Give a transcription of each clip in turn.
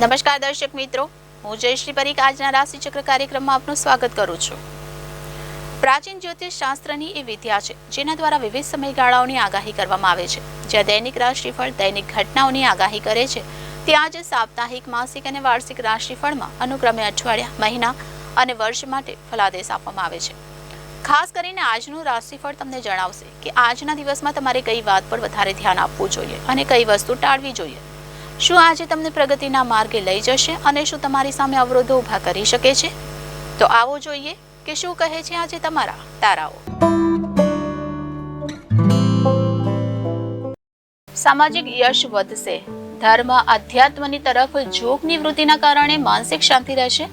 નમસ્કાર દર્શક મિત્રો, હું જયશ્રી પરીખ આજના રાશિચક્ર કાર્યક્રમમાં આપનું સ્વાગત કરું છું। પ્રાચીન જ્યોતિષ શાસ્ત્રની એ વિદ્યા છે જેના દ્વારા વિવિધ સમયગાળાઓની આગાહી કરવામાં આવે છે। જ્યાં દૈનિક રાશિફળ દૈનિક ઘટનાઓની આગાહી કરે છે, ત્યાં જ સાપ્તાહિક, માસિક અને વાર્ષિક રાશિફળમાં અનુક્રમે અઠવાડિયા, મહિના અને વર્ષ માટે ફલાદેશ આપવામાં આવે છે। ખાસ કરીને આજનું રાશિફળ તમને જણાવશે કે આજના દિવસમાં તમારે કઈ વાત પર વધારે ધ્યાન આપવું જોઈએ અને કઈ વસ્તુ ટાળવી જોઈએ। શું આજે તમને પ્રગતિના માર્ગે લઈ જશે અને શું તમારી સામે અવરોધો ઊભા કરી શકે છે? તો આવો જોઈએ કે શું કહે છે આજે તમારા તારાઓ। સામાજિક યશ વધશે। ધર્મ, અધ્યાત્મની તરફ ઝોકની વૃત્તિના કારણે માનસિક શાંતિ રહેશે।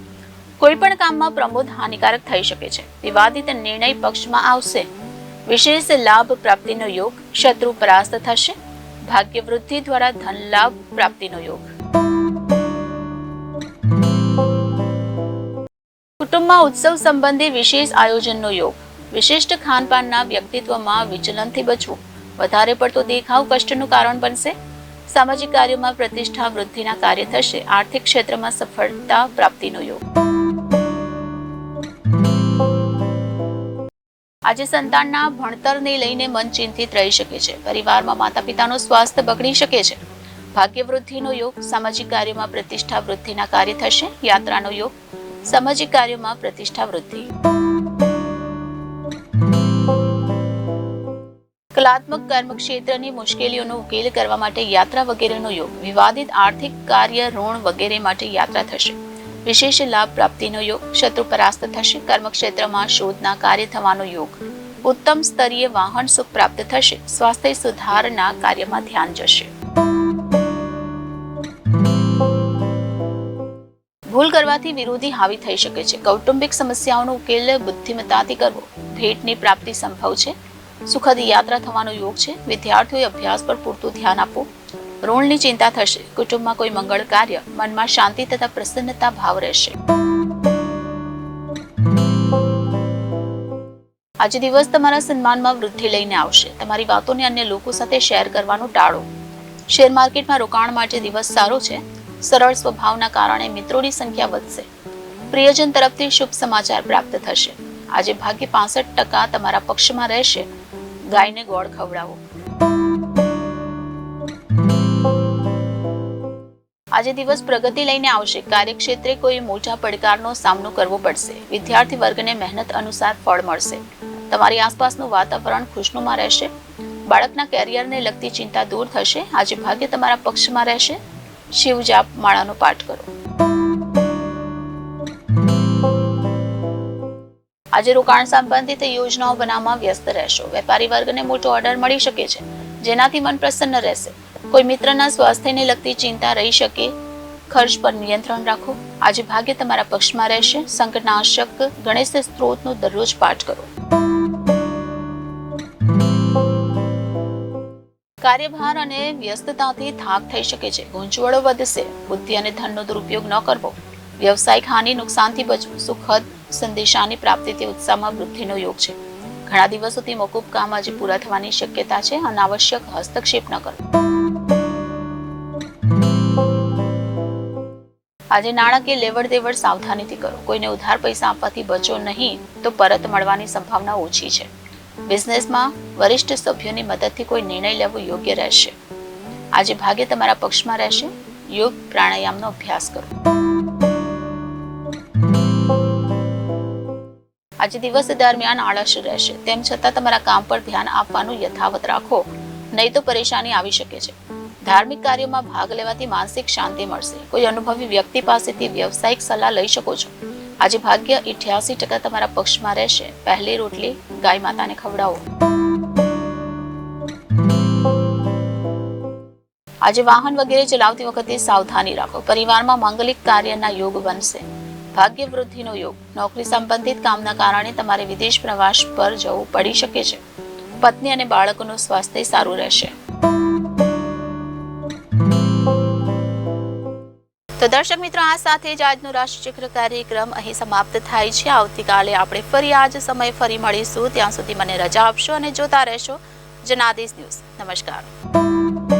કોઈ પણ કામમાં પ્રમોદ હાનિકારક થઈ શકે છે। વિવાદિત નિર્ણય પક્ષમાં આવશે। વિશેષ લાભ પ્રાપ્તિનો યોગ। શત્રુ પરાસ્ત થશે। ભાગ્ય વૃદ્ધિ દ્વારા ધન લાભ પ્રાપ્તિનો યોગ। કુટુંબમાં ઉત્સવ સંબંધી વિશેષ આયોજનનો યોગ। વિશિષ્ટ ખાનપાનના વ્યક્તિત્વમાં વિચલનથી બચવું। વધારે પડતો દેખાવ કષ્ટનું કારણ બનશે। સામાજિક કાર્યોમાં પ્રતિષ્ઠા વૃદ્ધિના કાર્ય થશે। આર્થિક ક્ષેત્રમાં સફળતા પ્રાપ્તિનો યોગ। આજે સંતાનના ભણતરને લઈને મન ચિંતિત રહી શકે છે। પરિવારમાં માતા પિતાનું સ્વાસ્થ્ય બગડી શકે છે। ભાગ્ય વૃદ્ધિનો યોગ। સામાજિક કાર્યોમાં પ્રતિષ્ઠા વૃદ્ધિના કાર્ય થશે। યાત્રાનો યોગ। સામાજિક કાર્યોમાં પ્રતિષ્ઠા વૃદ્ધિ। કલાત્મક કર્મ ક્ષેત્રની મુશ્કેલીઓનો ઉકેલ કરવા માટે યાત્રા વગેરેનો યોગ। વિવાદિત આર્થિક કાર્ય, ઋણ વગેરે માટે યાત્રા થશે। વિશેષ લાભ પ્રાપ્તિનો યોગ। શત્રુ પરાસ્ત થશે। કર્મક્ષેત્રમાં શોધના કાર્ય થવાનો યોગ। ઉત્તમ સ્તરીય વાહન સુખ પ્રાપ્ત થશે। સ્વાસ્થ્ય સુધારના કાર્યમાં ધ્યાન જશે। ભૂલ કરવાથી વિરોધી હાવી થઈ શકે છે। કૌટુંબિક સમસ્યાઓનો ઉકેલ બુદ્ધિમત્તાથી કરવો। ભેટની પ્રાપ્તિ સંભવ છે। સુખદ યાત્રા થવાનો યોગ છે। વિદ્યાર્થીઓએ અભ્યાસ પર પૂરતું ધ્યાન આપવું। ઋણની ચિંતા થશે। કુટુંબમાં કોઈ મંગળ કાર્ય। મનમાં શાંતિ તથા પ્રસન્નતા ભાવ રહેશે। આજે દિવસ તમારા સન્માનમાં વૃદ્ધિ લઈને આવશે। તમારી વાતોને અન્ય લોકો સાથે શેર કરવાનું ટાળો। શેર માર્કેટમાં રોકાણ માટે દિવસ સારો છે। સરળ સ્વભાવના કારણે મિત્રોની સંખ્યા વધશે। પ્રિયજન તરફથી શુભ સમાચાર પ્રાપ્ત થશે। આજે ભાગ્ય 65% તમારા પક્ષમાં રહેશે। ગાયને ગોળ ખવડાવો। આજે દિવસ પ્રગતિ લઈને આવશે। કાર્યક્ષેત્રે કોઈ મોટા પડકારનો સામનો કરવો પડશે। વિદ્યાર્થી વર્ગને મહેનત અનુસાર ફળ મળશે। તમારી આસપાસનું વાતાવરણ ખુશનુમા રહેશે। બાળકના કેરિયરને લગતી ચિંતા દૂર થશે। આજે ભાગ્ય તમારા પક્ષમાં રહેશે। શિવ જાપ માળાનો પાઠ કરો। આજે રોકાણ સંબંધિત યોજનાઓ બનાવવામાં વ્યસ્ત રહેશો। વેપારી વર્ગને મોટો ઓર્ડર મળી શકે છે, જેનાથી મન પ્રસન્ન રહેશે। કોઈ મિત્રના સ્વાસ્થ્યને લગતી ચિંતા રહી શકે। ખર્ચ પર નિયંત્રણ રાખો। આજે ભાગ્ય તમારા પક્ષમાં રહેશે। સંકટનાશક ગણેશ સ્ત્રોતનો દરરોજ પાઠ કરો। કાર્યભાર અને વ્યસ્તતાથી થાક થઈ શકે છે। ગૂંચવણો વધશે। બુદ્ધિ અને ધનનો દુરુપયોગ ન કરવો। વ્યવસાયિક હાનિ, નુકસાનથી બચવું। સુખદ સંદેશાની પ્રાપ્તિથી ઉત્સાહમાં વૃદ્ધિનો યોગ છે। ઘણા દિવસોથી મોકૂફ કામ આજે પૂરા થવાની શક્યતા છે। અનાવશ્યક હસ્તક્ષેપ ન કરો। આજે નાણાકીય લેવડ દેવડ સાવધાનીથી કરો। કોઈને ઉધાર પૈસા આપવાથી બચો નહીં તો પરત મળવાની સંભાવના ઓછી છે। બિઝનેસમાં વરિષ્ઠ સભ્યોની મદદથી કોઈ નિર્ણય લેવો યોગ્ય રહેશે। આજે ભાગ્ય તમારા પક્ષમાં રહેશે। યોગ પ્રાણાયામનો અભ્યાસ કરો। આજે દિવસ દરમિયાન આળસ રહેશે। તેમ છતાં તમારા કામ પર ધ્યાન આપવાનું યથાવત રાખો, નહીં તો પરેશાની આવી શકે છે। ધાર્મિક કાર્યોમાં ભાગ લેવાથી માનસિક શાંતિ મળશે। કોઈ અનુભવી વ્યક્તિ પાસેથી વ્યવસાયિક સલાહ લઈ શકો છો। આજે ભાગ્ય 88% તમારા પક્ષમાં રહેશે। પહેલી રોટલી ગાય માતાને ખવડાવો। આજે વાહન વગેરે ચલાવતી વખતે સાવધાની રાખો। પરિવારમાં માંગલિક કાર્યના યોગ બનશે। ભાગ્ય વૃદ્ધિનો યોગ। નોકરી સંબંધિત કામના કારણે તમારે વિદેશ પ્રવાસ પર જવું પડી શકે છે। પત્ની અને બાળકોનું સ્વાસ્થ્ય સારું રહેશે। તો દર્શક મિત્રો, આ સાથે જ આજનો રાશિચક્ર કાર્યક્રમ અહીં સમાપ્ત થાય છે। આવતીકાલે આપણે ફરી આ જ સમય ફરી મળીશું। ત્યાં સુધી મને રજા આપશો અને જોતા રહેશો જનાદેશ ન્યૂઝ। નમસ્કાર।